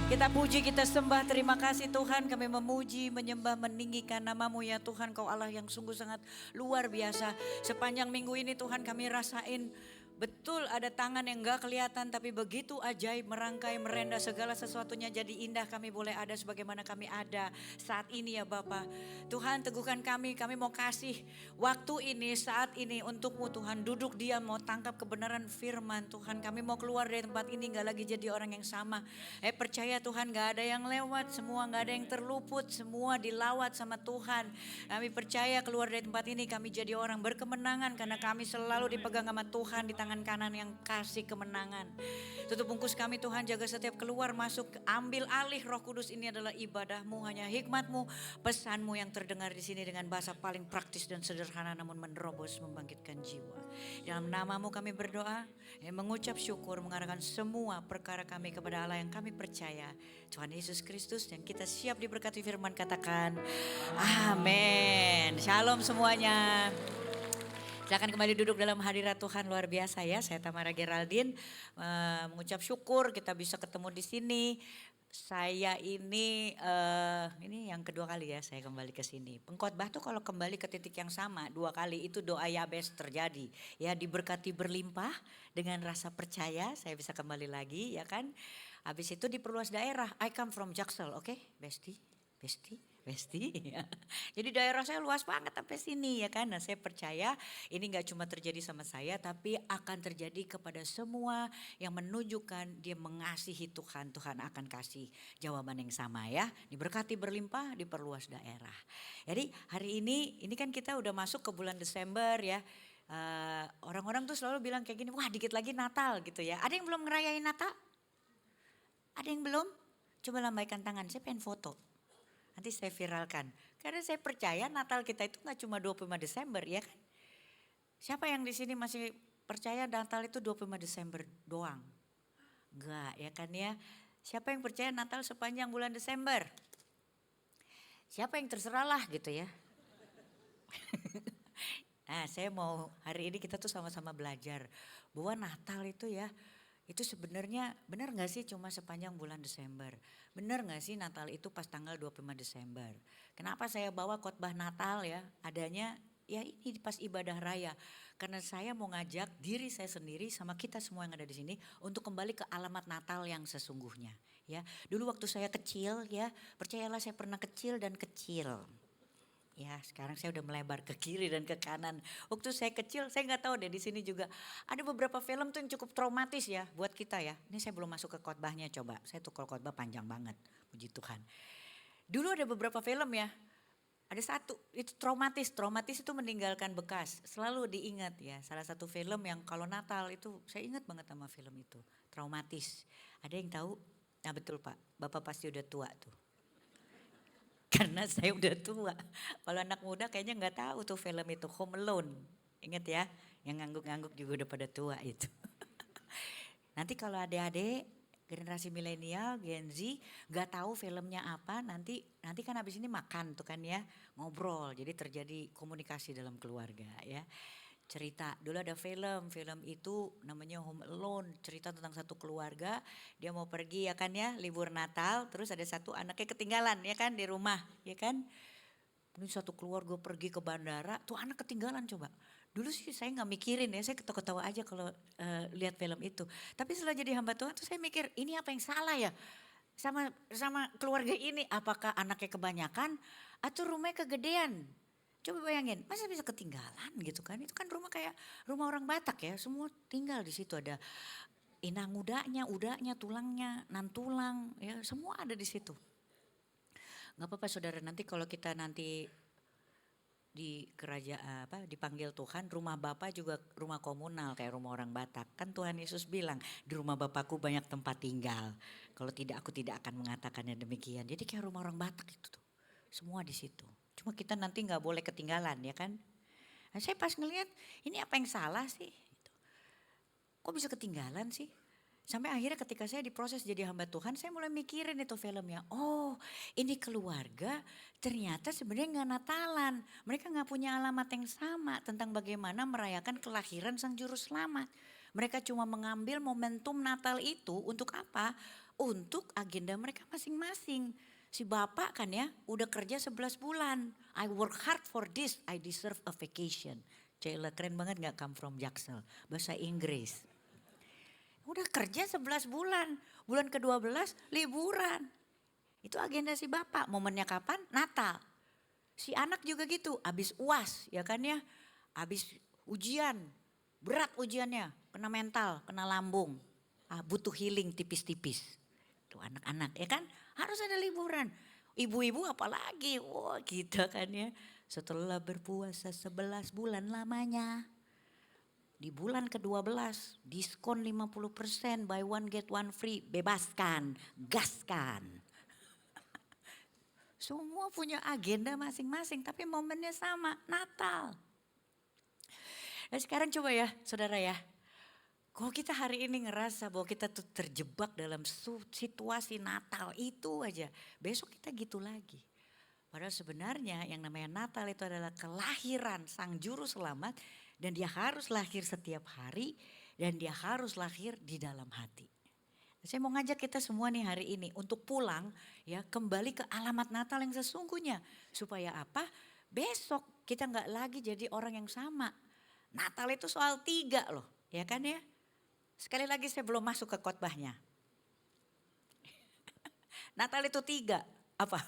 Kita puji, kita sembah, terima kasih Tuhan. Kami memuji, menyembah, meninggikan nama-Mu ya Tuhan. Kau Allah yang sungguh sangat luar biasa. Sepanjang minggu ini Tuhan kami rasain betul ada tangan yang gak kelihatan tapi begitu ajaib, merangkai, merenda segala sesuatunya jadi indah. Kami boleh ada sebagaimana kami ada saat ini ya Bapa. Tuhan teguhkan kami mau kasih waktu ini saat ini untuk-Mu Tuhan. Duduk diam mau tangkap kebenaran firman Tuhan. Kami mau keluar dari tempat ini gak lagi jadi orang yang sama. Percaya Tuhan gak ada yang lewat, semua gak ada yang terluput, semua dilawat sama Tuhan. Kami percaya keluar dari tempat ini kami jadi orang berkemenangan karena kami selalu dipegang sama Tuhan di tangan kanan yang kasih kemenangan. Tutup bungkus kami Tuhan, jaga setiap keluar masuk, ambil alih Roh Kudus. Ini adalah ibadahmu, hanya hikmatmu, pesanmu yang terdengar di sini dengan bahasa paling praktis dan sederhana namun menerobos membangkitkan jiwa. Dalam namamu kami berdoa, mengucap syukur, mengarahkan semua perkara kami kepada Allah yang kami percaya, Tuhan Yesus Kristus, yang kita siap diberkati firman. Katakan amin. Shalom semuanya. Silakan kembali duduk dalam hadirat Tuhan, luar biasa ya. Saya Tamara Geraldine, mengucap syukur kita bisa ketemu di sini. Saya ini yang kedua kali ya saya kembali ke sini. Pengkhotbah tuh kalau kembali ke titik yang sama 2 kali itu doa Yabes terjadi. Ya, diberkati berlimpah dengan rasa percaya saya bisa kembali lagi ya kan. Habis itu diperluas daerah. I come from Jaksel, oke? Besti. Ya. Jadi daerah saya luas banget sampai sini ya kan. Nah, saya percaya ini gak cuma terjadi sama saya tapi akan terjadi kepada semua yang menunjukkan dia mengasihi Tuhan. Tuhan akan kasih jawaban yang sama ya. Diberkati berlimpah, diperluas daerah. Jadi hari ini kan kita udah masuk ke bulan Desember ya. Orang-orang tuh selalu bilang kayak gini, wah dikit lagi Natal gitu ya. Ada yang belum ngerayain Natal? Ada yang belum? Coba lambaikan tangan, saya pengen foto. Nanti saya viralkan. Karena saya percaya Natal kita itu gak cuma 25 Desember ya kan. Siapa yang di sini masih percaya Natal itu 25 Desember doang? Enggak ya kan ya. Siapa yang percaya Natal sepanjang bulan Desember? Siapa yang terserah lah gitu ya. Nah, saya mau hari ini kita tuh sama-sama belajar bahwa Natal itu ya, itu sebenarnya benar gak sih cuma sepanjang bulan Desember? Benar gak sih Natal itu pas tanggal 25 Desember? Kenapa saya bawa khotbah Natal ya? Adanya ya ini pas ibadah raya. Karena saya mau ngajak diri saya sendiri sama kita semua yang ada di sini untuk kembali ke alamat Natal yang sesungguhnya. Ya, dulu waktu saya kecil ya, percayalah saya pernah kecil dan kecil. Ya, sekarang saya udah melebar ke kiri dan ke kanan. Waktu saya kecil, saya nggak tahu deh di sini juga ada beberapa film tuh yang cukup traumatis ya buat kita ya. Ini saya belum masuk ke khotbahnya coba. Saya tuh kalau khotbah panjang banget, puji Tuhan. Dulu ada beberapa film ya. Ada satu itu traumatis. Traumatis itu meninggalkan bekas. Selalu diingat ya. Salah satu film yang kalau Natal itu saya ingat banget sama film itu. Traumatis. Ada yang tahu? Nah betul Pak, Bapak pasti udah tua tuh. Karena saya udah tua. Kalau anak muda kayaknya nggak tahu tuh film itu, Home Alone. Ingat ya, yang ngangguk-ngangguk juga udah pada tua itu. Nanti kalau adik-adik generasi milenial, Gen Z nggak tahu filmnya apa, nanti kan habis ini makan tuh kan ya, ngobrol. Jadi terjadi komunikasi dalam keluarga ya. Cerita, dulu ada film itu namanya Home Alone, cerita tentang satu keluarga, dia mau pergi ya kan ya, libur Natal, terus ada satu anaknya ketinggalan ya kan di rumah, ya kan. Ini satu keluarga pergi ke bandara, tuh anak ketinggalan coba. Dulu sih saya nggak mikirin ya, saya ketawa-ketawa aja kalau lihat film itu. Tapi setelah jadi hamba Tuhan tuh saya mikir, ini apa yang salah ya sama keluarga ini? Apakah anaknya kebanyakan atau rumahnya kegedean? Coba bayangin, masa bisa ketinggalan gitu kan? Itu kan rumah kayak rumah orang Batak ya, semua tinggal di situ, ada inang udanya, tulangnya, nan tulang, ya semua ada di situ. Gak apa-apa saudara, nanti kalau kita nanti di kerajaan dipanggil Tuhan, rumah Bapak juga rumah komunal kayak rumah orang Batak. Kan Tuhan Yesus bilang, di rumah Bapakku banyak tempat tinggal. Kalau tidak, aku tidak akan mengatakannya demikian. Jadi kayak rumah orang Batak itu tuh, semua di situ. Cuma kita nanti nggak boleh ketinggalan ya kan. Nah, saya pas ngelihat ini apa yang salah sih? Gitu. Kok bisa ketinggalan sih? Sampai akhirnya ketika saya diproses jadi hamba Tuhan, saya mulai mikirin itu filmnya. Oh, ini keluarga ternyata sebenarnya nggak Natalan. Mereka nggak punya alamat yang sama tentang bagaimana merayakan kelahiran Sang Juru Selamat. Mereka cuma mengambil momentum Natal itu untuk apa? untuk agenda mereka masing-masing. Si bapak kan ya udah kerja 11 bulan. I work hard for this, I deserve a vacation. Cila keren banget gak, come from Jaksel, bahasa Inggris. Udah kerja 11 bulan, bulan ke-12 liburan. Itu agenda si bapak, momennya kapan? Natal. Si anak juga gitu, habis UAS ya kan ya, habis ujian, berat ujiannya, kena mental, kena lambung, butuh healing tipis-tipis. Tuh anak-anak ya kan, harus ada liburan. Ibu-ibu apalagi, wah kita kan ya, setelah berpuasa 11 bulan lamanya. Di bulan ke-12 diskon 50%, buy one get one free, bebaskan, gaskan. Semua punya agenda masing-masing tapi momennya sama, Natal. Dan sekarang coba ya saudara ya, kalau kita hari ini ngerasa bahwa kita tuh terjebak dalam situasi Natal itu aja, besok kita gitu lagi. Padahal sebenarnya yang namanya Natal itu adalah kelahiran Sang Juru Selamat dan dia harus lahir setiap hari dan dia harus lahir di dalam hati. Saya mau ngajak kita semua nih hari ini untuk pulang ya kembali ke alamat Natal yang sesungguhnya. Supaya apa? Besok kita nggak lagi jadi orang yang sama. Natal itu soal 3 loh ya kan ya. Sekali lagi saya belum masuk ke khotbahnya. Natal itu 3, apa?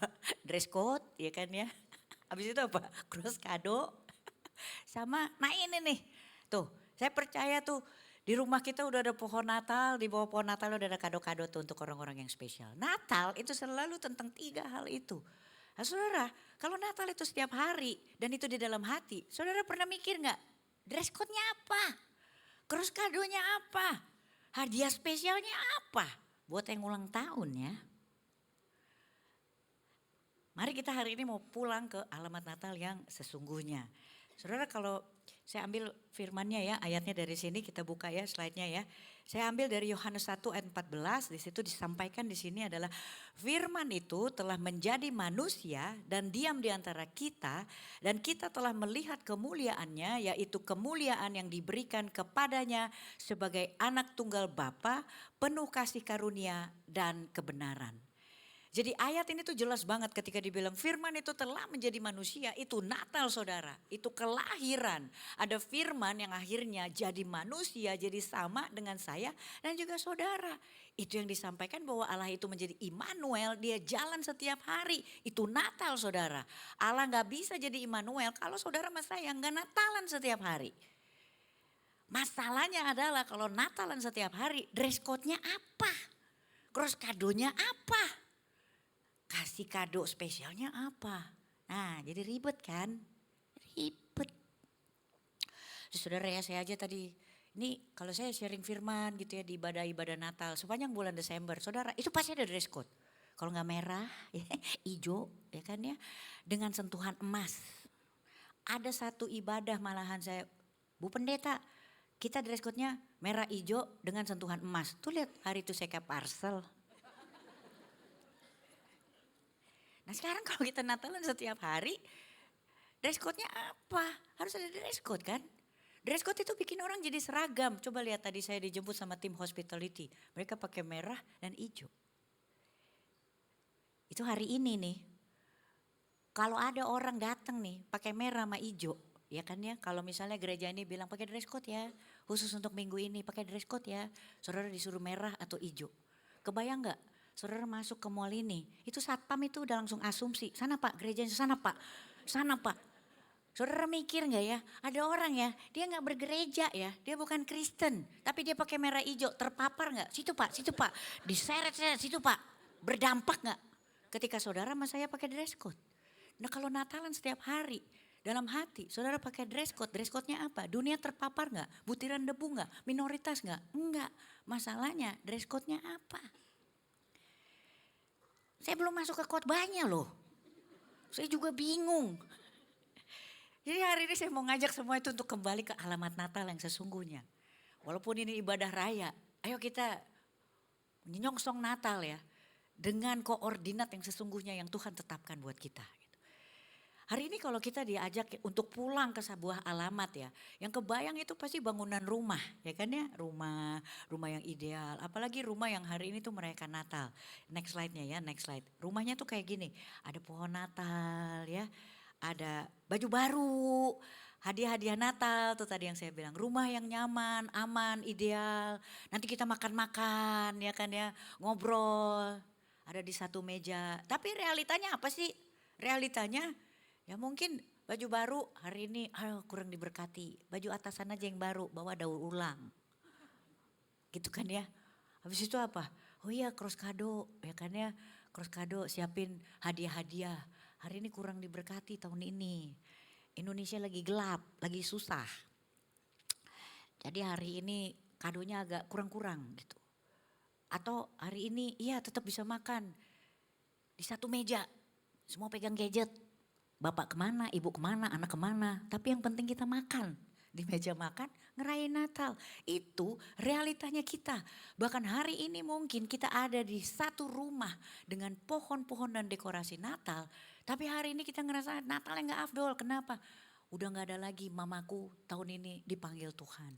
Dress code ya kan ya. Habis itu apa? Cross kado. Sama, nah ini nih. Tuh saya percaya tuh. Di rumah kita udah ada pohon Natal, di bawah pohon Natal udah ada kado-kado tuh untuk orang-orang yang spesial. Natal itu selalu tentang 3 hal itu. Nah, saudara, kalau Natal itu setiap hari dan itu di dalam hati, saudara pernah mikir gak? Dress code-nya apa? Cross kadonya apa? Hadiah spesialnya apa? Buat yang ulang tahun ya. Mari kita hari ini mau pulang ke alamat Natal yang sesungguhnya. Saudara kalau saya ambil firmannya ya, ayatnya dari sini kita buka ya slide-nya ya. Saya ambil dari Yohanes 1 ayat 14, di situ disampaikan di sini adalah firman itu telah menjadi manusia dan diam di antara kita dan kita telah melihat kemuliaannya, yaitu kemuliaan yang diberikan kepadanya sebagai anak tunggal Bapa, penuh kasih karunia dan kebenaran. Jadi ayat ini tuh jelas banget ketika dibilang firman itu telah menjadi manusia, itu Natal saudara, itu kelahiran. Ada firman yang akhirnya jadi manusia, jadi sama dengan saya dan juga saudara. Itu yang disampaikan bahwa Allah itu menjadi Immanuel, dia jalan setiap hari. Itu Natal saudara. Allah gak bisa jadi Immanuel kalau saudara sama saya gak Natalan setiap hari. Masalahnya adalah kalau Natalan setiap hari, dress code-nya apa? Cross kadonya apa? Kasih kado spesialnya apa? Nah jadi ribet kan? Ribet. Saudara ya saya aja tadi, ini kalau saya sharing firman gitu ya di ibadah-ibadah Natal sepanjang bulan Desember. Saudara itu pasti ada dress code. Kalau gak merah, ya, hijau ya kan ya. Dengan sentuhan emas. Ada satu ibadah malahan saya, Bu Pendeta kita dress code-nya merah hijau dengan sentuhan emas. Tuh lihat hari itu saya ke parcel. Nah sekarang kalau kita Natalan setiap hari, dress code-nya apa? Harus ada dress code kan? Dress code itu bikin orang jadi seragam. Coba lihat tadi saya dijemput sama tim hospitality. Mereka pakai merah dan hijau. Itu hari ini nih. Kalau ada orang datang nih pakai merah sama hijau. Ya kan ya, kalau misalnya gereja ini bilang pakai dress code ya. Khusus untuk minggu ini pakai dress code ya. Saudara disuruh merah atau hijau. Kebayang gak? Saudara masuk ke mall ini, itu satpam itu udah langsung asumsi. Sana pak, gerejanya sana pak, sana pak. Saudara mikir gak ya, ada orang ya, dia gak bergereja ya, dia bukan Kristen. Tapi dia pakai merah hijau, terpapar gak? Situ pak, diseret-seret situ pak. Berdampak gak? Ketika saudara sama saya pakai dress code. Nah kalau Natalan setiap hari, dalam hati saudara pakai dress code-nya apa? Dunia terpapar gak? Butiran debu gak? Minoritas gak? Enggak, masalahnya dress code-nya apa? Saya belum masuk ke khotbahnya loh. Saya juga bingung. Jadi hari ini saya mau ngajak semua itu untuk kembali ke alamat Natal yang sesungguhnya. Walaupun ini ibadah raya, ayo kita menyongsong Natal ya. Dengan koordinat yang sesungguhnya yang Tuhan tetapkan buat kita. Hari ini kalau kita diajak untuk pulang ke sebuah alamat ya, yang kebayang itu pasti bangunan rumah, ya kan ya, rumah, rumah yang ideal, apalagi rumah yang hari ini tuh merayakan Natal. Next slide-nya ya, next slide. Rumahnya tuh kayak gini, ada pohon Natal ya, ada baju baru, hadiah-hadiah Natal tuh tadi yang saya bilang, rumah yang nyaman, aman, ideal. Nanti kita makan-makan ya kan ya, ngobrol, ada di satu meja. Tapi realitanya apa sih? Realitanya ya mungkin baju baru hari ini aduh kurang diberkati. Baju atasan aja yang baru bawa daur ulang. Gitu kan ya. Habis itu apa? Oh iya cross kado ya kan ya. Cross kado siapin hadiah-hadiah. Hari ini kurang diberkati tahun ini. Indonesia lagi gelap, lagi susah. Jadi hari ini kadonya agak kurang-kurang gitu. Atau hari ini iya tetap bisa makan di satu meja. Semua pegang gadget. Bapak kemana, ibu kemana, anak kemana. Tapi yang penting kita makan. Di meja makan ngerayain Natal. Itu realitanya kita. Bahkan hari ini mungkin kita ada di satu rumah dengan pohon-pohon dan dekorasi Natal. Tapi hari ini kita ngerasa Natal yang gak afdol. Kenapa? Udah gak ada lagi mamaku tahun ini dipanggil Tuhan.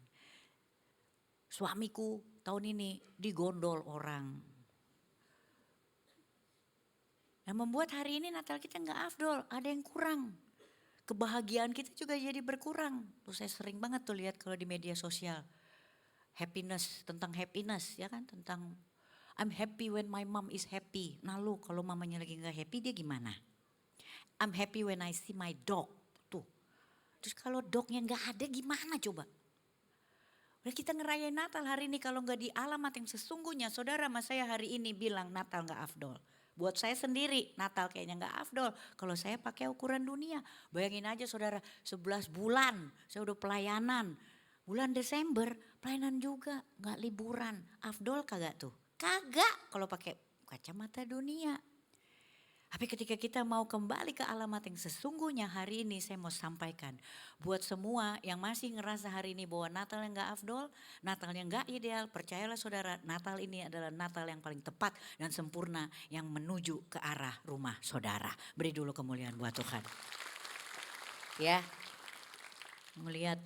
Suamiku tahun ini digondol orang. Yang membuat hari ini Natal kita nggak afdol, ada yang kurang. Kebahagiaan kita juga jadi berkurang. Tuh saya sering banget tuh lihat kalau di media sosial. Happiness, tentang happiness ya kan, tentang I'm happy when my mom is happy. Nah lu kalau mamanya lagi nggak happy dia gimana? I'm happy when I see my dog. Tuh. Terus kalau dognya nggak ada gimana coba? Udah kita ngerayain Natal hari ini kalau nggak di alamat yang sesungguhnya. Saudara sama saya hari ini bilang Natal nggak afdol. Buat saya sendiri Natal kayaknya nggak afdol. Kalau saya pakai ukuran dunia. Bayangin aja saudara 11 bulan saya udah pelayanan. Bulan Desember pelayanan juga nggak liburan. Afdol kagak tuh? Kagak kalau pakai kacamata dunia. Tapi ketika kita mau kembali ke alamat yang sesungguhnya hari ini saya mau sampaikan. Buat semua yang masih ngerasa hari ini bahwa Natal yang gak afdol, Natal yang gak ideal, percayalah saudara Natal ini adalah Natal yang paling tepat dan sempurna yang menuju ke arah rumah saudara. Beri dulu kemuliaan buat Tuhan. Ya, melihat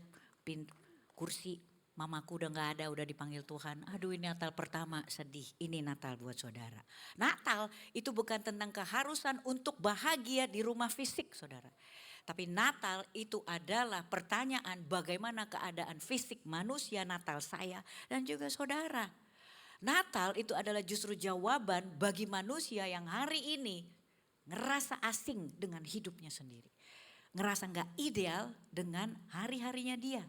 kursi mamaku udah gak ada, udah dipanggil Tuhan. Aduh ini Natal pertama sedih, ini Natal buat saudara. Natal itu bukan tentang keharusan untuk bahagia di rumah fisik saudara. Tapi Natal itu adalah pertanyaan bagaimana keadaan fisik manusia Natal saya dan juga saudara. Natal itu adalah justru jawaban bagi manusia yang hari ini ngerasa asing dengan hidupnya sendiri. Ngerasa gak ideal dengan hari-harinya dia.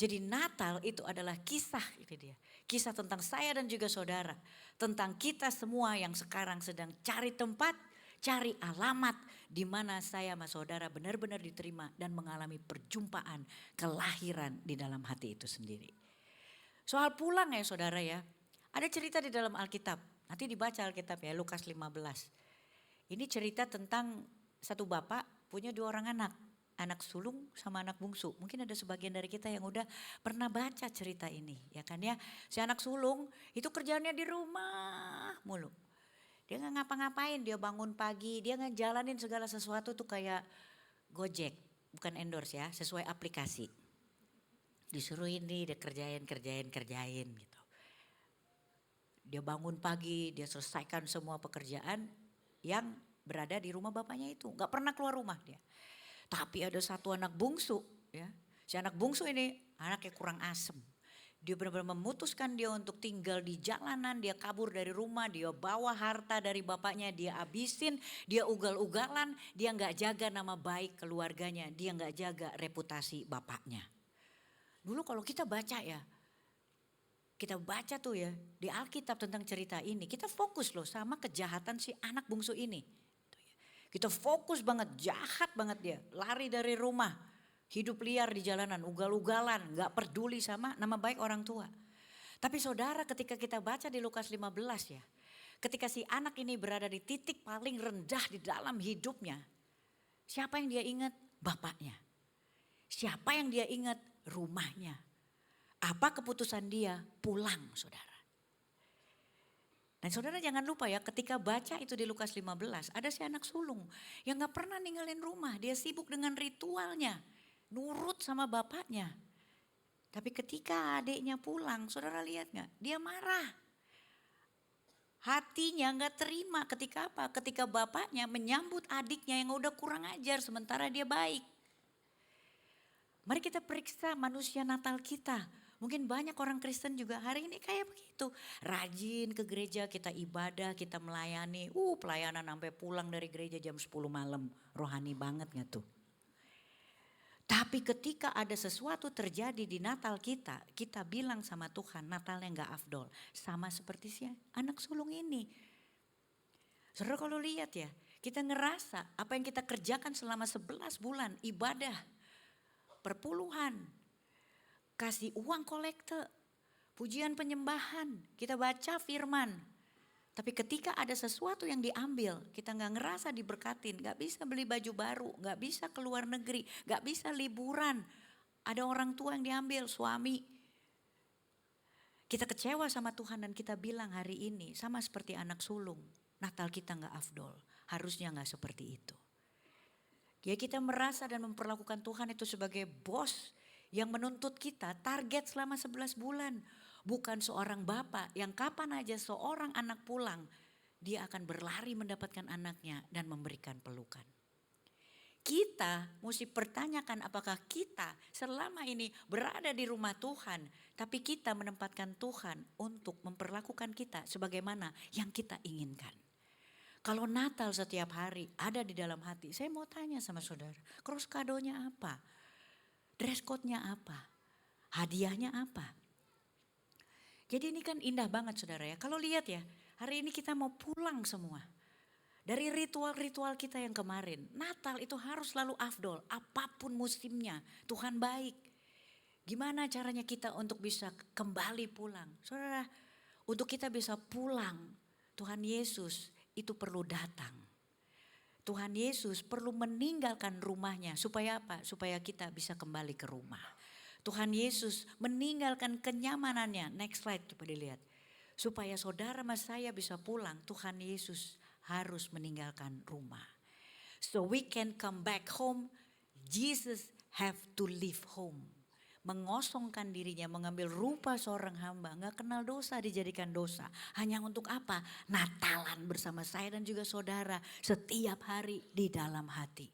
Jadi Natal itu adalah kisah itu dia. Kisah tentang saya dan juga saudara. Tentang kita semua yang sekarang sedang cari tempat, cari alamat di mana saya sama saudara benar-benar diterima dan mengalami perjumpaan kelahiran di dalam hati itu sendiri. Soal pulang ya saudara ya. Ada cerita di dalam Alkitab. Nanti dibaca Alkitab ya Lukas 15. Ini cerita tentang satu bapak punya 2 orang anak. Anak sulung sama anak bungsu. Mungkin ada sebagian dari kita yang udah pernah baca cerita ini. Ya kan ya. Si anak sulung itu kerjaannya di rumah mulu. Dia gak ngapa-ngapain. Dia bangun pagi. Dia ngejalanin segala sesuatu tuh kayak Gojek. Bukan endorse ya. Sesuai aplikasi. Disuruh ini dia kerjain gitu. Dia bangun pagi. Dia selesaikan semua pekerjaan yang berada di rumah bapaknya itu. Gak pernah keluar rumah dia. Tapi ada satu anak bungsu ya. Si anak bungsu ini anaknya kurang asem. Dia benar-benar memutuskan dia untuk tinggal di jalanan. Dia kabur dari rumah, dia bawa harta dari bapaknya, dia habisin. Dia ugal-ugalan, dia gak jaga nama baik keluarganya. Dia gak jaga reputasi bapaknya. Dulu kalau kita baca ya. Kita baca tuh ya di Alkitab tentang cerita ini. Kita fokus loh sama kejahatan si anak bungsu ini. Kita fokus banget, jahat banget dia. Lari dari rumah, hidup liar di jalanan, ugal-ugalan, gak peduli sama nama baik orang tua. Tapi saudara ketika kita baca di Lukas 15 ya. Ketika si anak ini berada di titik paling rendah di dalam hidupnya. Siapa yang dia ingat? Bapaknya. Siapa yang dia ingat? Rumahnya. Apa keputusan dia? Pulang saudara. Dan saudara jangan lupa ya, ketika baca itu di Lukas 15, ada si anak sulung yang gak pernah ninggalin rumah. Dia sibuk dengan ritualnya, nurut sama bapaknya. Tapi ketika adiknya pulang, saudara lihat gak? Dia marah. Hatinya gak terima ketika apa? Ketika bapaknya menyambut adiknya yang udah kurang ajar sementara dia baik. Mari kita periksa manusia Natal kita. Mungkin banyak orang Kristen juga hari ini kayak begitu. Rajin ke gereja, kita ibadah, kita melayani. Pelayanan sampai pulang dari gereja jam 10 malam. Rohani banget gak tuh? Tapi ketika ada sesuatu terjadi di Natal kita, kita bilang sama Tuhan, Natalnya gak afdol. Sama seperti si anak sulung ini. Saudara kalau lihat ya, kita ngerasa apa yang kita kerjakan selama 11 bulan ibadah, perpuluhan, kasih uang kolekte, pujian penyembahan, kita baca firman. Tapi ketika ada sesuatu yang diambil, kita gak ngerasa diberkatin, gak bisa beli baju baru, gak bisa keluar negeri, gak bisa liburan. Ada orang tua yang diambil, suami. Kita kecewa sama Tuhan dan kita bilang hari ini sama seperti anak sulung. Natal kita gak afdol, harusnya gak seperti itu. Ya kita merasa dan memperlakukan Tuhan itu sebagai bos yang menuntut kita target selama 11 bulan. Bukan seorang bapak yang kapan aja seorang anak pulang, dia akan berlari mendapatkan anaknya dan memberikan pelukan. Kita mesti pertanyakan apakah kita selama ini berada di rumah Tuhan, tapi kita menempatkan Tuhan untuk memperlakukan kita sebagaimana yang kita inginkan. Kalau Natal setiap hari ada di dalam hati, saya mau tanya sama saudara, cross kadonya apa? Dress code-nya apa? Hadiahnya apa? Jadi ini kan indah banget saudara ya. Kalau lihat ya, hari ini kita mau pulang semua. Dari ritual-ritual kita yang kemarin. Natal itu harus selalu afdol, apapun musimnya. Tuhan baik. Gimana caranya kita untuk bisa kembali pulang? Saudara, untuk kita bisa pulang, Tuhan Yesus itu perlu datang. Tuhan Yesus perlu meninggalkan rumahnya supaya apa? Supaya kita bisa kembali ke rumah. Tuhan Yesus meninggalkan kenyamanannya. Next slide coba dilihat. Supaya saudara sama saya bisa pulang, Tuhan Yesus harus meninggalkan rumah. So we can come back home, Jesus have to leave home. Mengosongkan dirinya, mengambil rupa seorang hamba, gak kenal dosa dijadikan dosa. Hanya untuk apa? Natalan bersama saya dan juga saudara setiap hari di dalam hati.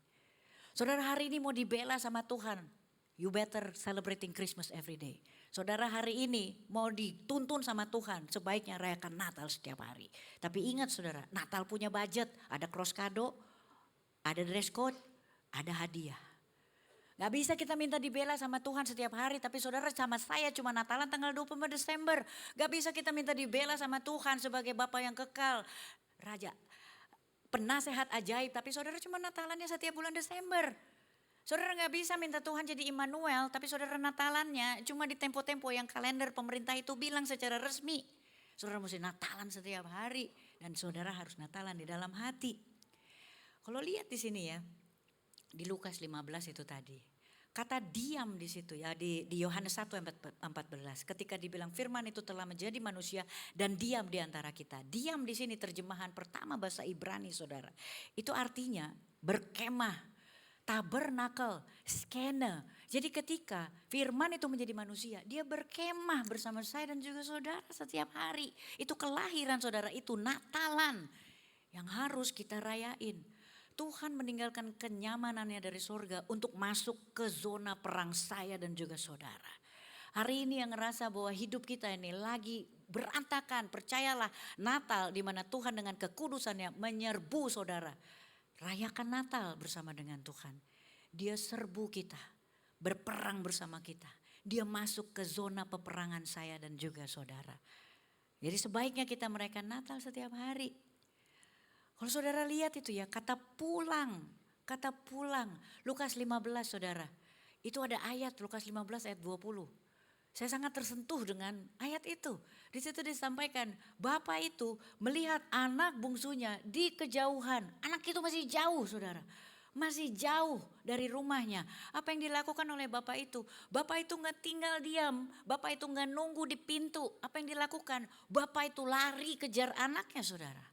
Saudara hari ini mau dibela sama Tuhan, you better celebrating Christmas every day. Saudara hari ini mau dituntun sama Tuhan, sebaiknya rayakan Natal setiap hari. Tapi ingat saudara, Natal punya budget, ada cross kado, ada dress code, ada hadiah. Gak bisa kita minta dibela sama Tuhan setiap hari, tapi saudara sama saya cuma Natalan tanggal 25 Desember. Gak bisa kita minta dibela sama Tuhan sebagai Bapa yang kekal, Raja, penasehat ajaib, tapi saudara cuma Natalannya setiap bulan Desember. Saudara gak bisa minta Tuhan jadi Immanuel, tapi saudara Natalannya cuma di tempo-tempo yang kalender pemerintah itu bilang secara resmi. Saudara mesti Natalan setiap hari dan saudara harus Natalan di dalam hati. Kalau lihat di sini ya, di Lukas 15 itu tadi. Kata diam di situ ya, di Yohanes 1:14. Ketika dibilang firman itu telah menjadi manusia dan diam di antara kita. Diam di sini terjemahan pertama bahasa Ibrani saudara. Itu artinya berkemah, tabernakel, skene. Jadi ketika firman itu menjadi manusia, dia berkemah bersama saya dan juga saudara setiap hari. Itu kelahiran saudara, itu Natalan yang harus kita rayain. Tuhan meninggalkan kenyamanannya dari surga untuk masuk ke zona perang saya dan juga saudara. Hari ini yang ngerasa bahwa hidup kita ini lagi berantakan, percayalah Natal di mana Tuhan dengan kekudusannya menyerbu saudara. Rayakan Natal bersama dengan Tuhan. Dia serbu kita, berperang bersama kita. Dia masuk ke zona peperangan saya dan juga saudara. Jadi sebaiknya kita merayakan Natal setiap hari. Kalau saudara lihat itu ya, kata pulang. Lukas 15 saudara. Itu ada ayat Lukas 15 ayat 20. Saya sangat tersentuh dengan ayat itu. Di situ disampaikan, Bapak itu melihat anak bungsunya di kejauhan. Anak itu masih jauh saudara. masih jauh dari rumahnya. Apa yang dilakukan oleh bapak itu? Bapak itu nggak tinggal diam, bapak itu nggak nunggu di pintu. Apa yang dilakukan? Bapak itu lari kejar anaknya, saudara.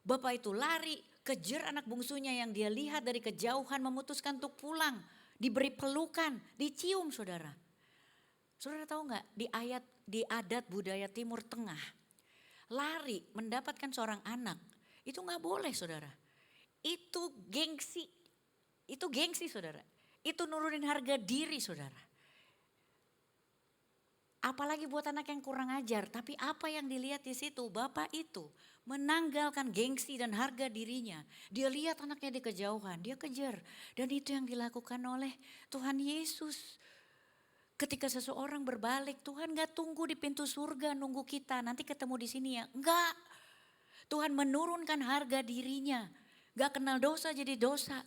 Bapak itu lari kejar anak bungsunya yang dia lihat dari kejauhan, memutuskan untuk pulang. Diberi pelukan, dicium, saudara. Saudara tahu nggak, di adat budaya Timur Tengah, lari mendapatkan seorang anak itu nggak boleh, saudara. Itu gengsi, saudara. Itu nurunin harga diri, saudara. Apalagi buat anak yang kurang ajar. Tapi apa yang dilihat di situ, bapak itu menanggalkan gengsi dan harga dirinya. Dia lihat anaknya di kejauhan, dia kejar. Dan itu yang dilakukan oleh Tuhan Yesus. Ketika seseorang berbalik, Tuhan gak tunggu di pintu surga nunggu kita, nanti ketemu di sini ya. Enggak. Tuhan menurunkan harga dirinya. Gak kenal dosa jadi dosa.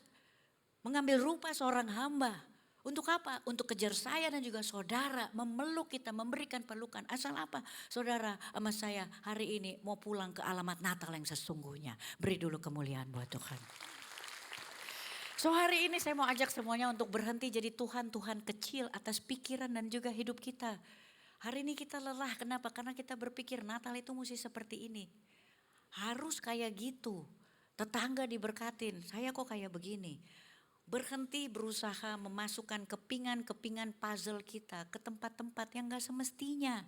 Mengambil rupa seorang hamba. Untuk apa? Untuk kejar saya dan juga saudara. Memeluk kita, memberikan pelukan. Asal apa? Saudara sama saya hari ini mau pulang ke alamat Natal yang sesungguhnya. Beri dulu kemuliaan buat Tuhan. So hari ini saya mau ajak semuanya untuk berhenti jadi Tuhan-Tuhan kecil atas pikiran dan juga hidup kita. Hari ini kita lelah, kenapa? Karena kita berpikir Natal itu mesti seperti ini. Harus kayak gitu, tetangga diberkatin, saya kok kayak begini. Berhenti berusaha memasukkan kepingan-kepingan puzzle kita ke tempat-tempat yang gak semestinya.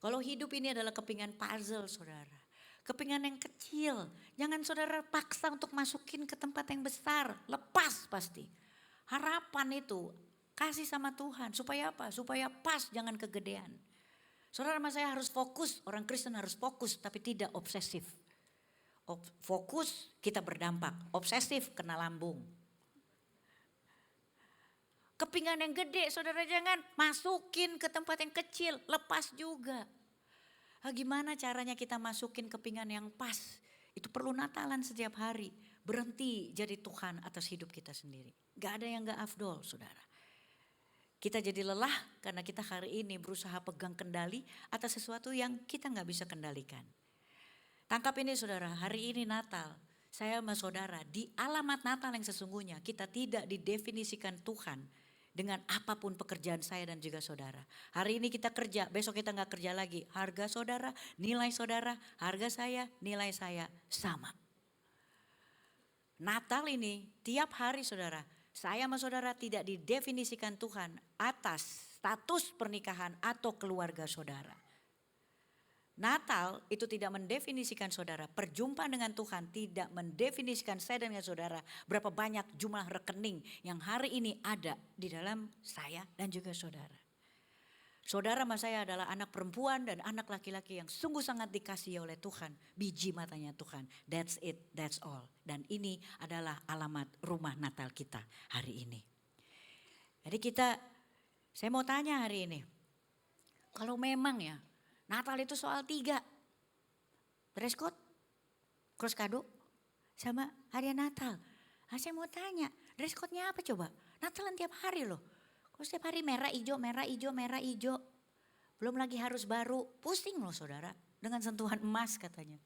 Kalau hidup ini adalah kepingan puzzle, saudara. Kepingan yang kecil, jangan saudara paksa untuk masukin ke tempat yang besar, lepas pasti. Harapan itu kasih sama Tuhan, supaya apa? Supaya pas, jangan kegedean. Saudara sama saya harus fokus, orang Kristen harus fokus tapi tidak obsesif. Fokus kita berdampak, obsesif kena lambung. Kepingan yang gede saudara jangan masukin ke tempat yang kecil, lepas juga. Gimana caranya kita masukin kepingan yang pas? Itu perlu Natalan setiap hari. Berhenti jadi Tuhan atas hidup kita sendiri. Gak ada yang gak afdol, saudara. Kita jadi lelah karena kita hari ini berusaha pegang kendali atas sesuatu yang kita gak bisa kendalikan. Tangkap ini saudara, hari ini Natal. Saya sama saudara di alamat Natal yang sesungguhnya kita tidak didefinisikan Tuhan dengan apapun pekerjaan saya dan juga saudara. Hari ini kita kerja, besok kita gak kerja lagi. Harga saudara, nilai saudara, harga saya, nilai saya sama. Natal ini tiap hari saudara, saya sama saudara tidak didefinisikan Tuhan atas status pernikahan atau keluarga saudara. Natal itu tidak mendefinisikan saudara, perjumpaan dengan Tuhan tidak mendefinisikan saya dengan saudara berapa banyak jumlah rekening yang hari ini ada di dalam saya dan juga saudara. Saudara sama saya adalah anak perempuan dan anak laki-laki yang sungguh sangat dikasihi oleh Tuhan, biji matanya Tuhan. That's it, that's all. Dan ini adalah alamat rumah Natal kita hari ini. Jadi saya mau tanya hari ini, kalau memang ya Natal itu soal 3. Dress code, cross kado, sama harian Natal. Saya mau tanya, dress code-nya apa coba? Natalan tiap hari loh. Kalau setiap hari merah, hijau, merah, hijau, merah, hijau. Belum lagi harus baru, pusing loh saudara. Dengan sentuhan emas katanya.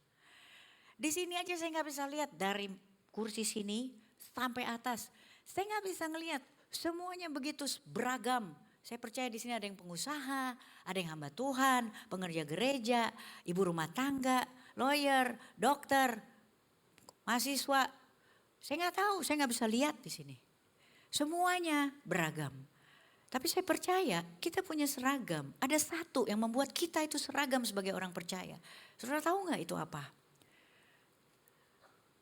Di sini aja saya gak bisa lihat dari kursi sini sampai atas. Saya gak bisa ngelihat, semuanya begitu beragam. Saya percaya di sini ada yang pengusaha, ada yang hamba Tuhan, pengerja gereja, ibu rumah tangga, lawyer, dokter, mahasiswa. Saya nggak tahu, saya nggak bisa lihat di sini. Semuanya beragam. Tapi saya percaya kita punya seragam. Ada satu yang membuat kita itu seragam sebagai orang percaya. Saudara tahu nggak itu apa?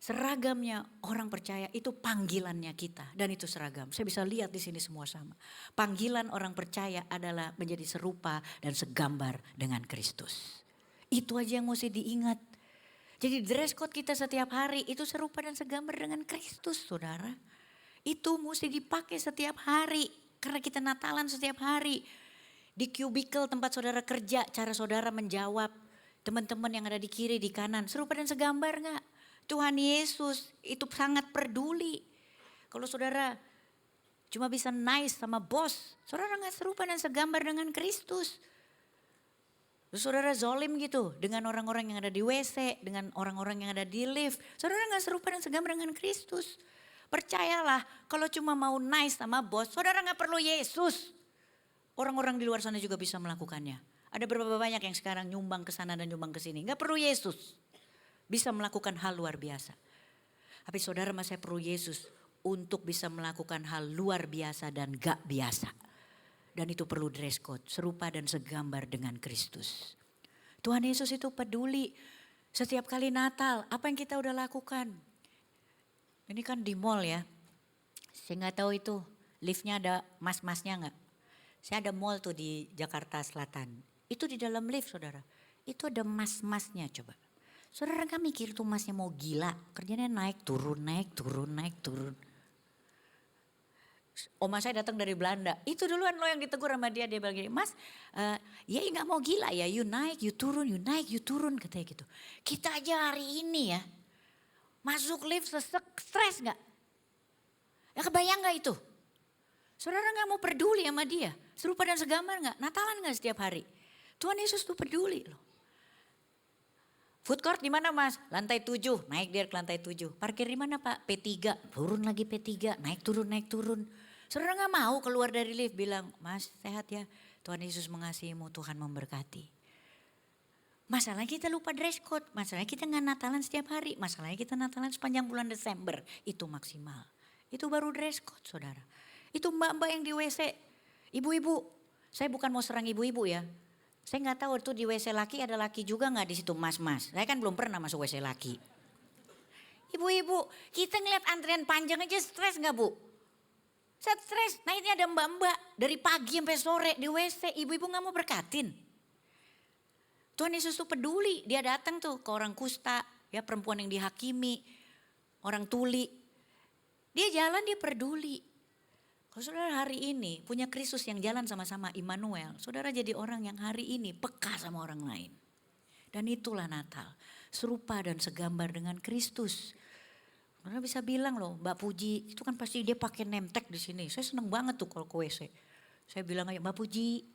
Seragamnya orang percaya itu panggilannya kita dan itu seragam. Saya bisa lihat di sini semua sama. Panggilan orang percaya adalah menjadi serupa dan segambar dengan Kristus. Itu aja yang mesti diingat. Jadi dress code kita setiap hari itu serupa dan segambar dengan Kristus, saudara. Itu mesti dipakai setiap hari karena kita Natalan setiap hari. Di cubicle tempat saudara kerja, cara saudara menjawab teman-teman yang ada di kiri, di kanan, serupa dan segambar enggak? Tuhan Yesus itu sangat peduli. Kalau saudara cuma bisa nice sama bos, saudara gak serupa dan segambar dengan Kristus. Terus saudara zolim gitu dengan orang-orang yang ada di WC, dengan orang-orang yang ada di lift. Saudara gak serupa dan segambar dengan Kristus. Percayalah, kalau cuma mau nice sama bos, saudara nggak perlu Yesus. Orang-orang di luar sana juga bisa melakukannya. Ada berapa banyak yang sekarang nyumbang ke sana dan nyumbang ke sini. Nggak perlu Yesus. Bisa melakukan hal luar biasa. Tapi saudara, saya perlu Yesus untuk bisa melakukan hal luar biasa dan gak biasa. Dan itu perlu dress code, serupa dan segambar dengan Kristus. Tuhan Yesus itu peduli. Setiap kali Natal, apa yang kita udah lakukan? Ini kan di mall ya. Saya nggak tahu itu liftnya ada mas-masnya nggak. Saya ada mall tuh di Jakarta Selatan. Itu di dalam lift saudara. Itu ada mas-masnya coba. Saudara nggak mikir tuh masnya mau gila. Kerjanya naik turun, naik turun, naik turun. Oma saya datang dari Belanda. Itu duluan lo yang ditegur sama dia. Dia bilang gini, mas ya nggak mau gila ya. You naik, you turun, you naik, you turun. Katanya gitu. Kita aja hari ini ya. Masuk lift stres gak? Ya kebayang gak itu? Saudara gak mau peduli sama dia. Serupa dan segambar gak? Natalan gak setiap hari? Tuhan Yesus tuh peduli loh. Food court di mana mas? Lantai 7, naik dia ke lantai 7. Parkir di mana pak? P3, turun lagi P3, naik turun, naik turun. Saudara gak mau keluar dari lift bilang, mas sehat ya. Tuhan Yesus mengasihimu, Tuhan memberkati. Masalahnya kita lupa dress code, masalahnya kita gak Natalan setiap hari, masalahnya kita Natalan sepanjang bulan Desember, itu maksimal. Itu baru dress code saudara. Itu mbak-mbak yang di WC, ibu-ibu, saya bukan mau serang ibu-ibu ya. Saya gak tahu itu di WC laki ada laki juga gak di situ mas-mas. Saya kan belum pernah masuk WC laki. Ibu-ibu, kita ngeliat antrian panjang aja stres gak bu? Stres, nah ini ada mbak-mbak dari pagi sampai sore di WC, ibu-ibu gak mau berkatin. Tuhan Yesus tuh peduli, dia datang tuh ke orang kusta, ya perempuan yang dihakimi, orang tuli. Dia jalan, dia peduli. Kalau saudara hari ini punya Kristus yang jalan sama-sama Immanuel, saudara jadi orang yang hari ini peka sama orang lain. Dan itulah Natal, serupa dan segambar dengan Kristus. Saudara bisa bilang loh, Mbak Puji, itu kan pasti dia pakai name tag di sini. Saya seneng banget tuh kalau ke WC. Saya bilang aja, Mbak Puji,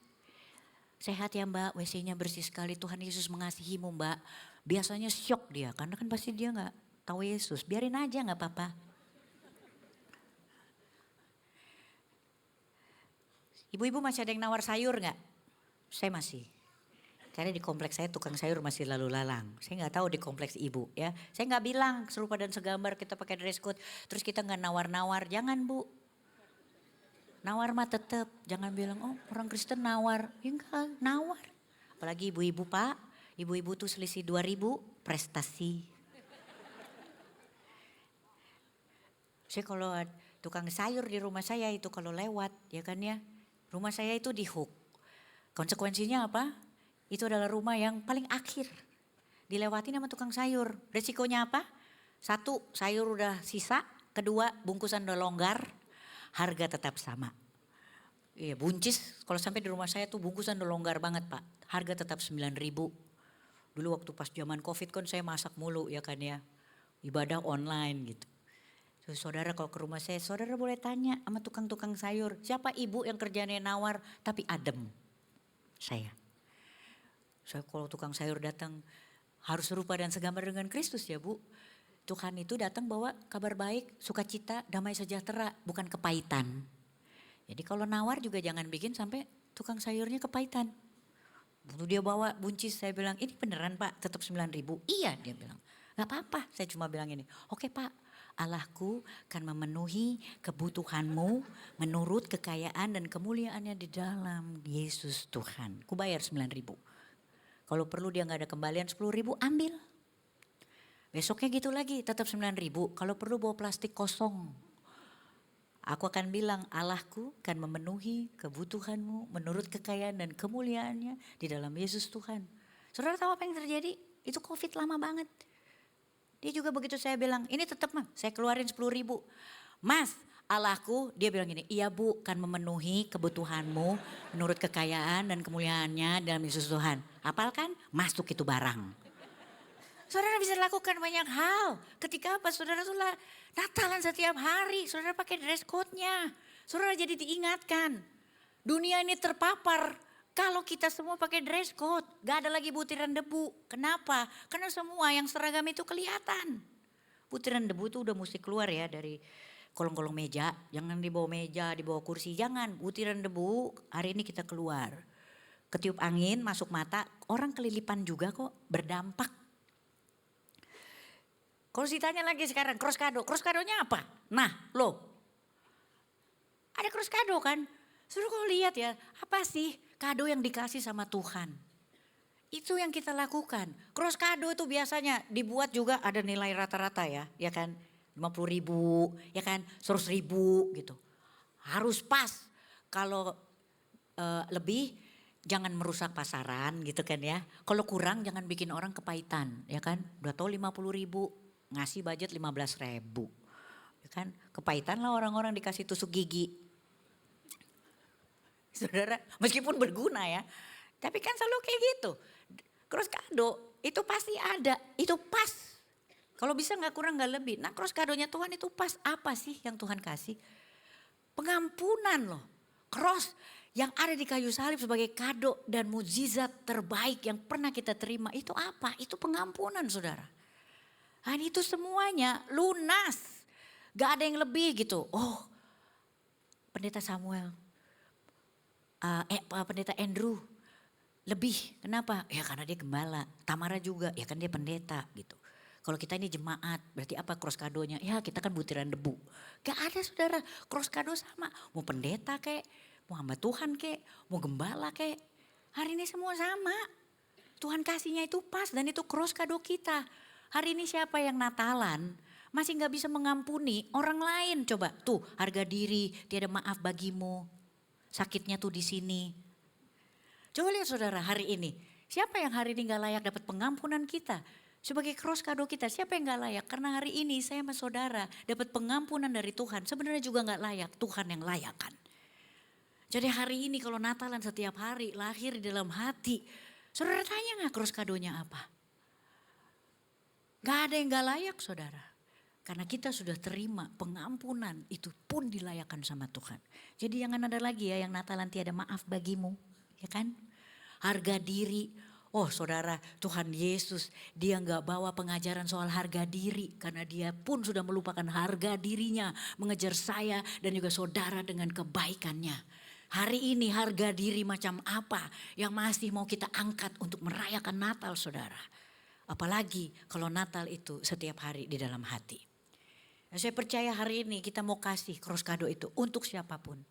sehat ya mbak, WC-nya bersih sekali, Tuhan Yesus mengasihimu mbak. Biasanya syok dia, karena kan pasti dia gak tahu Yesus. Biarin aja gak apa-apa. Ibu-ibu masih ada yang nawar sayur gak? Saya masih. Karena di kompleks saya tukang sayur masih lalu lalang. Saya gak tahu di kompleks ibu ya. Saya gak bilang serupa dan segambar kita pakai dress code. Terus kita gak nawar-nawar, jangan bu. Nawar mah tetap, jangan bilang oh orang Kristen nawar. Ya enggak, nawar. Apalagi ibu-ibu pak, ibu-ibu tuh selisih 2.000 prestasi. Saya kalau tukang sayur di rumah saya itu kalau lewat ya kan ya. Rumah saya itu di hook. Konsekuensinya apa? Itu adalah rumah yang paling akhir. Dilewatin sama tukang sayur. Resikonya apa? 1, sayur udah sisa. 2, bungkusan udah longgar. Harga tetap sama. Iya buncis, kalau sampai di rumah saya tuh bungkusan udah longgar banget pak. Harga tetap 9.000. Dulu waktu pas zaman Covid kan saya masak mulu ya kan ya. Ibadah online gitu. Terus saudara kalau ke rumah saya, saudara boleh tanya sama tukang-tukang sayur. Siapa ibu yang kerjanya nawar tapi adem? Saya kalau tukang sayur datang harus serupa dan segambar dengan Kristus ya bu. Tuhan itu datang bawa kabar baik, sukacita, damai sejahtera, bukan kepahitan. Jadi kalau nawar juga jangan bikin sampai tukang sayurnya kepahitan. Waktu dia bawa buncis saya bilang, ini beneran pak tetap 9.000? Iya dia bilang, gak apa-apa saya cuma bilang ini. Oke pak, Allahku akan memenuhi kebutuhanmu menurut kekayaan dan kemuliaannya di dalam Yesus Tuhan. Ku bayar 9.000. Kalau perlu dia gak ada kembalian 10.000 ambil. Besoknya gitu lagi tetap 9.000. Kalau perlu bawa plastik kosong. Aku akan bilang Allahku akan memenuhi kebutuhanmu menurut kekayaan dan kemuliaannya di dalam Yesus Tuhan. Saudara tahu apa yang terjadi? Itu Covid lama banget. Dia juga begitu saya bilang ini tetap mah saya keluarin 10.000. Mas Allahku dia bilang gini, iya bu akan memenuhi kebutuhanmu menurut kekayaan dan kemuliaannya dalam Yesus Tuhan. Hafalkan? Masuk itu barang. Saudara bisa lakukan banyak hal. Ketika apa? Saudara tuh Natalan setiap hari. Saudara pakai dress code-nya. Saudara jadi diingatkan. Dunia ini terpapar. Kalau kita semua pakai dress code. Gak ada lagi butiran debu. Kenapa? Karena semua yang seragam itu kelihatan. Butiran debu itu udah mesti keluar ya dari kolong-kolong meja, jangan di bawah meja, di bawah kursi, jangan. Butiran debu, hari ini kita keluar. Ketiup angin, masuk mata, orang kelilipan juga kok, berdampak. Kalau ditanya lagi sekarang, cross kadonya apa? Nah, loh, ada cross kado kan? Suruh kau lihat ya, apa sih kado yang dikasih sama Tuhan? Itu yang kita lakukan. Cross kado itu biasanya dibuat juga ada nilai rata-rata ya kan. 50.000, ya kan, 100.000 gitu. Harus pas. Kalau lebih jangan merusak pasaran gitu kan ya. Kalau kurang jangan bikin orang kepahitan ya kan. Udah tahu 50.000 ngasih budget 15.000. Ya kan, kepahitan lah orang-orang dikasih tusuk gigi. Saudara, meskipun berguna ya. Tapi kan selalu kayak gitu. Cross kado itu pasti ada, itu pas. Kalau bisa gak kurang gak lebih. Nah cross kadonya Tuhan itu pas, apa sih yang Tuhan kasih? Pengampunan loh. Cross yang ada di kayu salib sebagai kado dan mukjizat terbaik yang pernah kita terima. Itu apa? Itu pengampunan saudara. Dan itu semuanya lunas. Gak ada yang lebih gitu. Oh pendeta Samuel, pendeta Andrew. Lebih, kenapa? Ya karena dia gembala. Tamara juga, ya kan dia pendeta gitu. Kalau kita ini jemaat, berarti apa cross kadonya? Ya kita kan butiran debu. Gak ada saudara, cross kado sama. Mau pendeta kek, mau hamba Tuhan kek, mau gembala kek. Hari ini semua sama. Tuhan kasihnya itu pas dan itu cross kado kita. Hari ini siapa yang Natalan masih gak bisa mengampuni orang lain? Coba tuh harga diri, tiada maaf bagimu. Sakitnya tuh di sini. Coba lihat saudara hari ini. Siapa yang hari ini gak layak dapat pengampunan kita? Sebagai cross kado kita, siapa yang gak layak? Karena hari ini saya sama saudara dapat pengampunan dari Tuhan. Sebenarnya juga gak layak, Tuhan yang layak kan. Jadi hari ini kalau Natalan setiap hari lahir di dalam hati. Saudara tanya gak cross kadonya apa? Gak ada yang gak layak saudara. Karena kita sudah terima pengampunan itu pun dilayakkan sama Tuhan. Jadi jangan ada lagi ya yang Natalan tiada maaf bagimu. Ya kan? Harga diri. Oh saudara, Tuhan Yesus dia gak bawa pengajaran soal harga diri. Karena dia pun sudah melupakan harga dirinya. Mengejar saya dan juga saudara dengan kebaikannya. Hari ini harga diri macam apa yang masih mau kita angkat untuk merayakan Natal saudara. Apalagi kalau Natal itu setiap hari di dalam hati. Nah, saya percaya hari ini kita mau kasih cross kado itu untuk siapapun.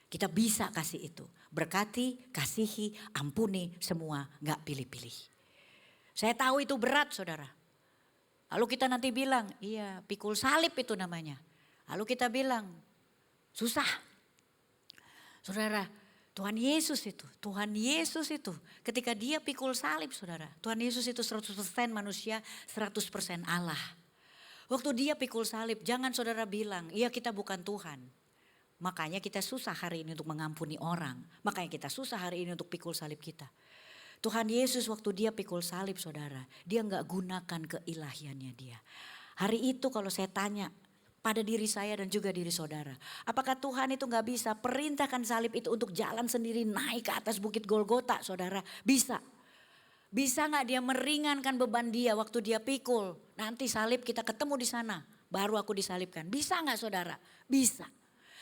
Kita bisa kasih itu. Berkati, kasihi, ampuni semua, gak pilih-pilih. Saya tahu itu berat saudara. Lalu kita nanti bilang, iya pikul salib itu namanya. Lalu kita bilang, susah. Saudara, Tuhan Yesus itu ketika dia pikul salib saudara. Tuhan Yesus itu 100% manusia, 100% Allah. Waktu dia pikul salib, jangan saudara bilang, iya kita bukan Tuhan. Makanya kita susah hari ini untuk mengampuni orang. Makanya kita susah hari ini untuk pikul salib kita. Tuhan Yesus waktu dia pikul salib saudara. Dia gak gunakan keilahiannya dia. Hari itu kalau saya tanya pada diri saya dan juga diri saudara. Apakah Tuhan itu gak bisa perintahkan salib itu untuk jalan sendiri naik ke atas bukit Golgota saudara? Bisa. Bisa gak dia meringankan beban dia waktu dia pikul. Nanti salib kita ketemu di sana. Baru aku disalibkan. Bisa gak saudara? Bisa.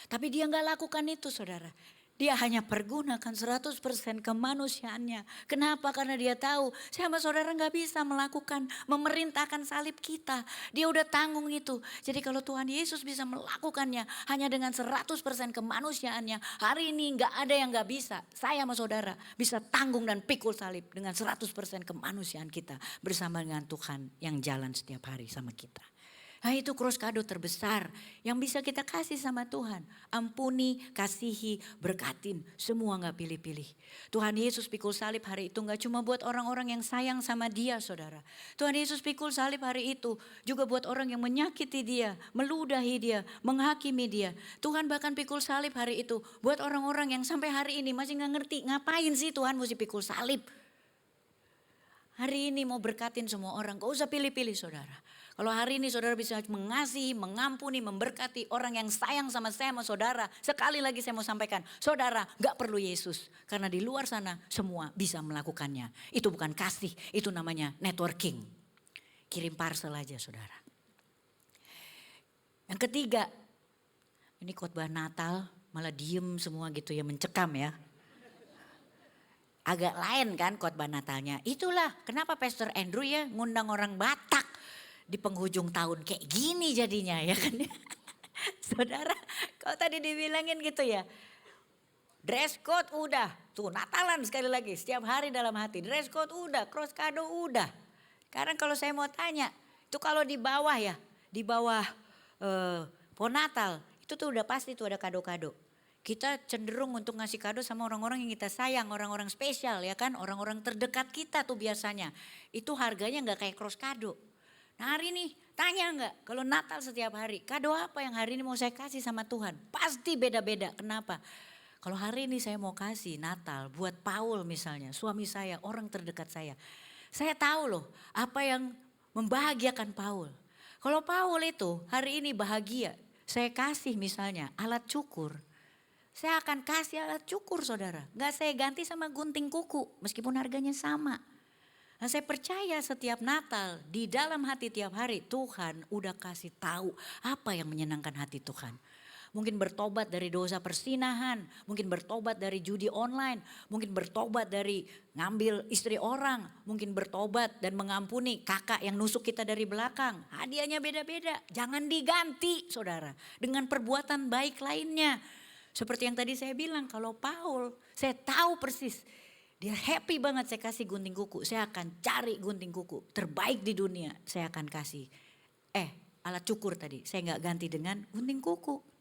Tapi dia gak lakukan itu saudara. Dia hanya pergunakan 100% kemanusiaannya. Kenapa? Karena dia tahu saya sama saudara gak bisa melakukan, memerintahkan salib kita. Dia udah tanggung itu. Jadi kalau Tuhan Yesus bisa melakukannya hanya dengan 100% kemanusiaannya. Hari ini gak ada yang gak bisa. Saya sama saudara bisa tanggung dan pikul salib dengan 100% kemanusiaan kita. Bersama dengan Tuhan yang jalan setiap hari sama kita. Nah itu cross kado terbesar yang bisa kita kasih sama Tuhan. Ampuni, kasihi, berkatin, semua gak pilih-pilih. Tuhan Yesus pikul salib hari itu gak cuma buat orang-orang yang sayang sama dia saudara. Tuhan Yesus pikul salib hari itu juga buat orang yang menyakiti dia, meludahi dia, menghakimi dia. Tuhan bahkan pikul salib hari itu buat orang-orang yang sampai hari ini masih gak ngerti ngapain sih Tuhan mesti pikul salib. Hari ini mau berkatin semua orang, gak usah pilih-pilih saudara. Kalau hari ini saudara bisa mengasihi, mengampuni, memberkati orang yang sayang sama saya, sama saudara. Sekali lagi saya mau sampaikan, saudara gak perlu Yesus. Karena di luar sana semua bisa melakukannya. Itu bukan kasih, itu namanya networking. Kirim parcel aja saudara. Yang ketiga, Ini khotbah Natal malah diem semua gitu ya, mencekam ya. Agak lain kan khotbah Natalnya. Itulah kenapa Pastor Andrew ya ngundang orang Batak di penghujung tahun kayak gini jadinya ya kan. Saudara, kalau tadi dibilangin gitu ya. Dress code udah, tuh Natalan sekali lagi setiap hari dalam hati. Dress code udah, cross kado udah. Sekarang kalau saya mau tanya, itu kalau di bawah ya, di bawah pohon Natal, itu tuh udah pasti tuh ada kado-kado. Kita cenderung untuk ngasih kado sama orang-orang yang kita sayang, orang-orang spesial ya kan, orang-orang terdekat kita tuh biasanya. Itu harganya nggak kayak cross kado. Nah hari ini tanya nggak, kalau Natal setiap hari, kado apa yang hari ini mau saya kasih sama Tuhan? Pasti beda-beda, kenapa? Kalau hari ini saya mau kasih Natal buat Paul misalnya, suami saya, orang terdekat saya. Saya tahu loh apa yang membahagiakan Paul. Kalau Paul itu hari ini bahagia, saya kasih misalnya alat cukur. Saya akan kasih alat cukur saudara. Gak saya ganti sama gunting kuku meskipun harganya sama. Nah saya percaya setiap Natal di dalam hati tiap hari Tuhan udah kasih tahu apa yang menyenangkan hati Tuhan. Mungkin bertobat dari dosa persinahan, mungkin bertobat dari judi online, mungkin bertobat dari ngambil istri orang, mungkin bertobat dan mengampuni kakak yang nusuk kita dari belakang. Hadiahnya beda-beda, jangan diganti saudara dengan perbuatan baik lainnya. Seperti yang tadi saya bilang, kalau Paul saya tahu persis dia happy banget saya kasih gunting kuku. Saya akan cari gunting kuku terbaik di dunia saya akan kasih. Alat cukur tadi saya gak ganti dengan gunting kuku.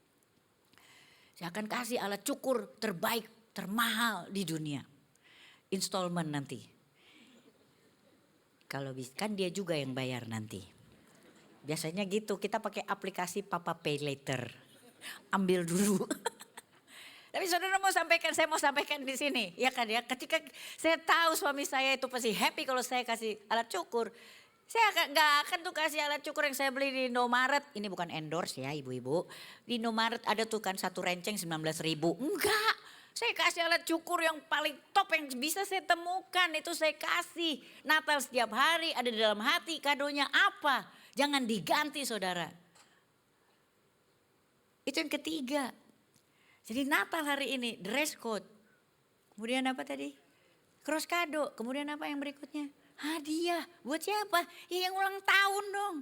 Saya akan kasih alat cukur terbaik, termahal di dunia. Installment nanti. Kalau bisa, kan dia juga yang bayar nanti. Biasanya gitu, kita pakai aplikasi Papa Pay Later. Ambil dulu. Tapi saudara mau sampaikan, saya mau sampaikan di sini. Ya kan ya, ketika saya tahu suami saya itu pasti happy kalau saya kasih alat cukur. Saya gak akan tuh kasih alat cukur yang saya beli di Indomaret. Ini bukan endorse ya ibu-ibu. Di Indomaret ada tuh kan satu renceng 19.000. Enggak, saya kasih alat cukur yang paling top yang bisa saya temukan. Itu saya kasih. Natal setiap hari ada di dalam hati, kadonya apa. Jangan diganti saudara. Itu yang ketiga. Jadi Natal hari ini dress code. Kemudian apa tadi? Cross kado. Kemudian apa yang berikutnya? Hadiah. Buat siapa? Ya yang ulang tahun dong.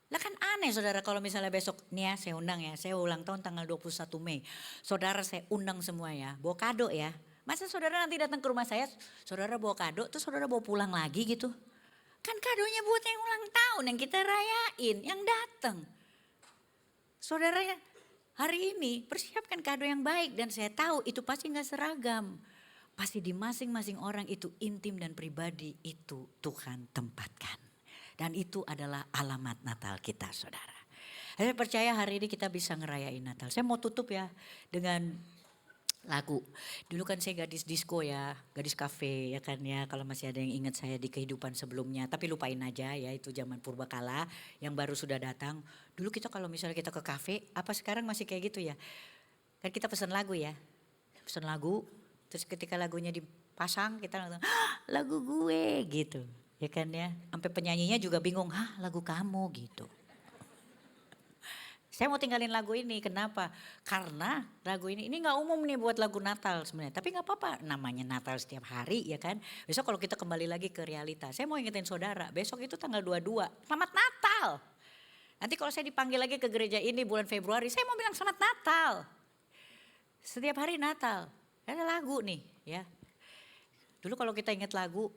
Lah kan aneh saudara kalau misalnya besok nih ya saya undang ya. Saya ulang tahun tanggal 21 Mei. Saudara saya undang semua ya. Bawa kado ya. Masa saudara nanti datang ke rumah saya. Saudara bawa kado terus saudara bawa pulang lagi gitu. Kan kadonya buat yang ulang tahun yang kita rayain. Yang datang. Saudara hari ini persiapkan kado yang baik dan saya tahu itu pasti gak seragam. Pasti di masing-masing orang itu intim dan pribadi itu Tuhan tempatkan. Dan itu adalah alamat Natal kita saudara. Saya percaya hari ini kita bisa ngerayain Natal. Saya mau tutup ya dengan lagu. Dulu kan saya gadis disco ya, gadis kafe ya kan ya. Kalau masih ada yang ingat saya di kehidupan sebelumnya. Tapi lupain aja ya itu zaman purbakala yang baru sudah datang. Dulu kita kalau misalnya kita ke kafe, apa sekarang masih kayak gitu ya. Kan kita pesan lagu ya. Pesan lagu, terus ketika lagunya dipasang kita langsung, lagu gue gitu. Ya kan ya. Sampai penyanyinya juga bingung, lagu kamu gitu. Saya mau tinggalin lagu ini, kenapa? Karena lagu ini gak umum nih buat lagu Natal sebenarnya. Tapi gak apa-apa, namanya Natal setiap hari ya kan. Besok kalau kita kembali lagi ke realita, saya mau ingetin saudara, besok itu tanggal 22, selamat Natal. Nanti kalau saya dipanggil lagi ke gereja ini bulan Februari, saya mau bilang selamat Natal. Setiap hari Natal, ada lagu nih ya. Dulu kalau kita ingat lagu,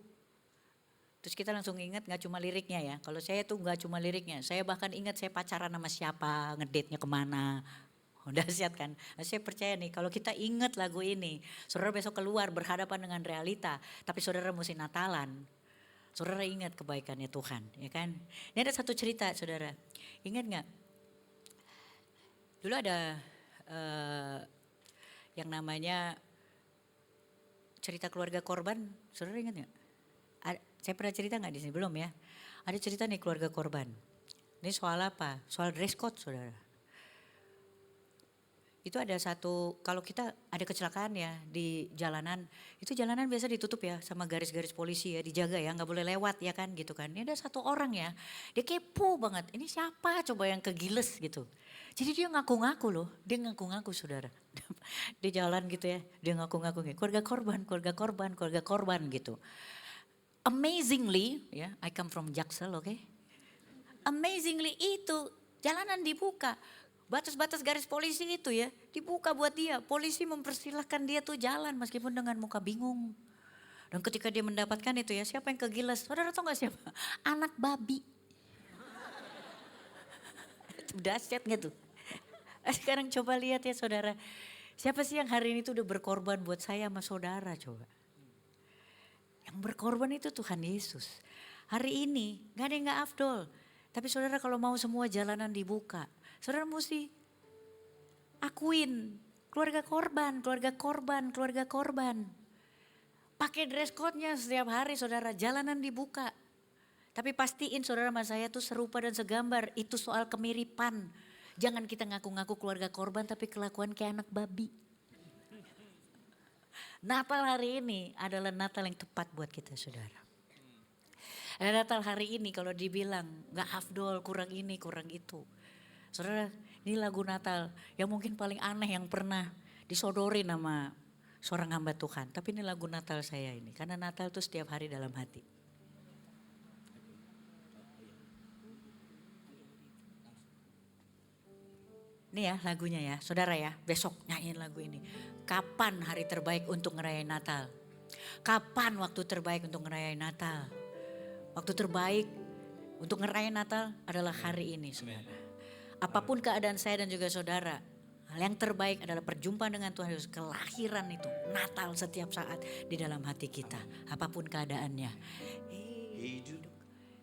terus kita langsung ingat gak cuma liriknya ya. Kalau saya tuh gak cuma liriknya. Saya bahkan ingat saya pacaran sama siapa, ngedate-nya kemana. Dahsyat kan. Nah, saya percaya nih kalau kita ingat lagu ini. Saudara besok keluar berhadapan dengan realita. Tapi saudara mesti Natalan. Saudara ingat kebaikannya Tuhan ya kan. Ini ada satu cerita saudara. Ingat gak? Dulu ada yang namanya cerita keluarga korban. Saudara ingat gak? Saya pernah cerita gak di sini? Belum ya. Ada cerita nih keluarga korban. Ini soal apa? Soal dress code saudara. itu ada satu, kalau kita ada kecelakaan ya di jalanan, itu jalanan biasa ditutup ya sama garis-garis polisi ya, dijaga ya, nggak boleh lewat ya kan gitu kan. Ini ada satu orang ya, dia kepo banget, ini siapa coba yang kegiles gitu. Jadi dia ngaku-ngaku loh, dia ngaku-ngaku saudara. Dia jalan gitu ya, dia ngaku-ngaku gitu, keluarga korban, keluarga korban, keluarga korban gitu. Amazingly, ya, I come from Jaksel, oke. Amazingly itu jalanan dibuka. Batas-batas garis polisi itu ya dibuka buat dia. Polisi mempersilahkan dia tuh jalan meskipun dengan muka bingung. Dan ketika dia mendapatkan itu ya, siapa yang kegilas? Saudara tahu gak siapa? Anak babi. Itu dahsyat gitu. Sekarang coba lihat ya saudara. Siapa sih yang hari ini tuh udah berkorban buat saya sama saudara coba. Yang berkorban itu Tuhan Yesus. Hari ini gak ada yang gak afdol. Tapi saudara kalau mau semua jalanan dibuka, saudara mesti akuin keluarga korban, keluarga korban, keluarga korban. Pakai dress code-nya setiap hari saudara, jalanan dibuka. Tapi pastiin saudara sama saya tuh serupa dan segambar, itu soal kemiripan. Jangan kita ngaku-ngaku keluarga korban tapi kelakuan kayak anak babi. Natal hari ini adalah Natal yang tepat buat kita saudara. Natal hari ini kalau dibilang gak afdol, kurang ini, kurang itu. Saudara, ini lagu Natal yang mungkin paling aneh yang pernah disodorin sama seorang hamba Tuhan. Tapi ini lagu Natal saya ini, karena Natal itu setiap hari dalam hati. Ini ya lagunya ya, saudara ya, besok nyanyiin lagu ini. Kapan hari terbaik untuk ngerayain Natal? Kapan waktu terbaik untuk ngerayain Natal? Waktu terbaik untuk ngerayain Natal adalah hari ini saudara. Apapun keadaan saya dan juga saudara, hal yang terbaik adalah perjumpaan dengan Tuhan Yesus. Kelahiran itu, Natal setiap saat di dalam hati kita. Apapun keadaannya.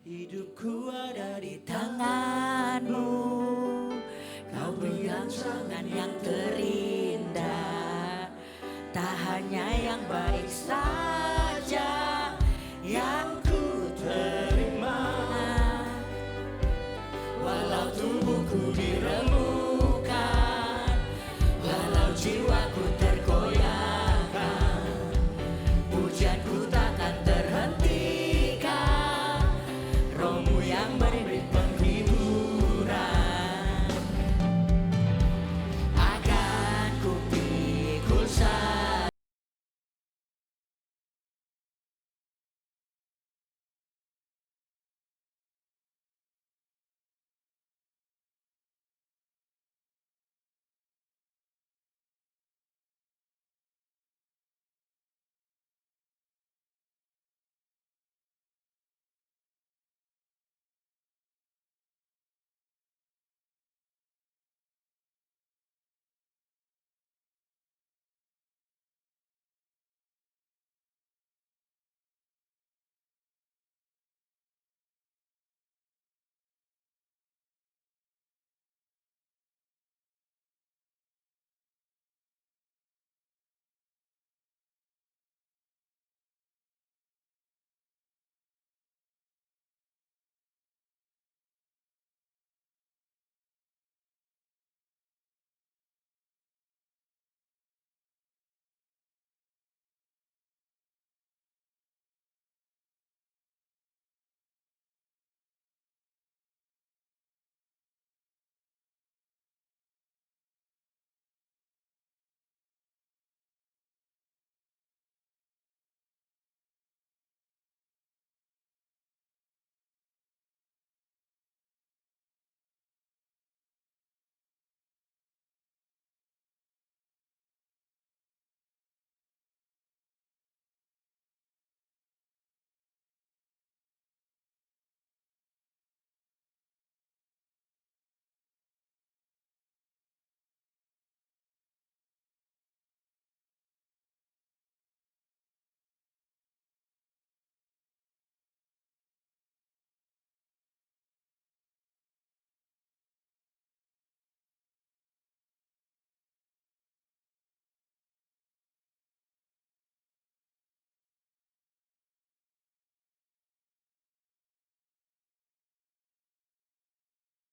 Hidupku ada di tanganmu. Kau beri rancangan yang terindah. Tak hanya yang baik saja yang ku terima, walau tubuhku di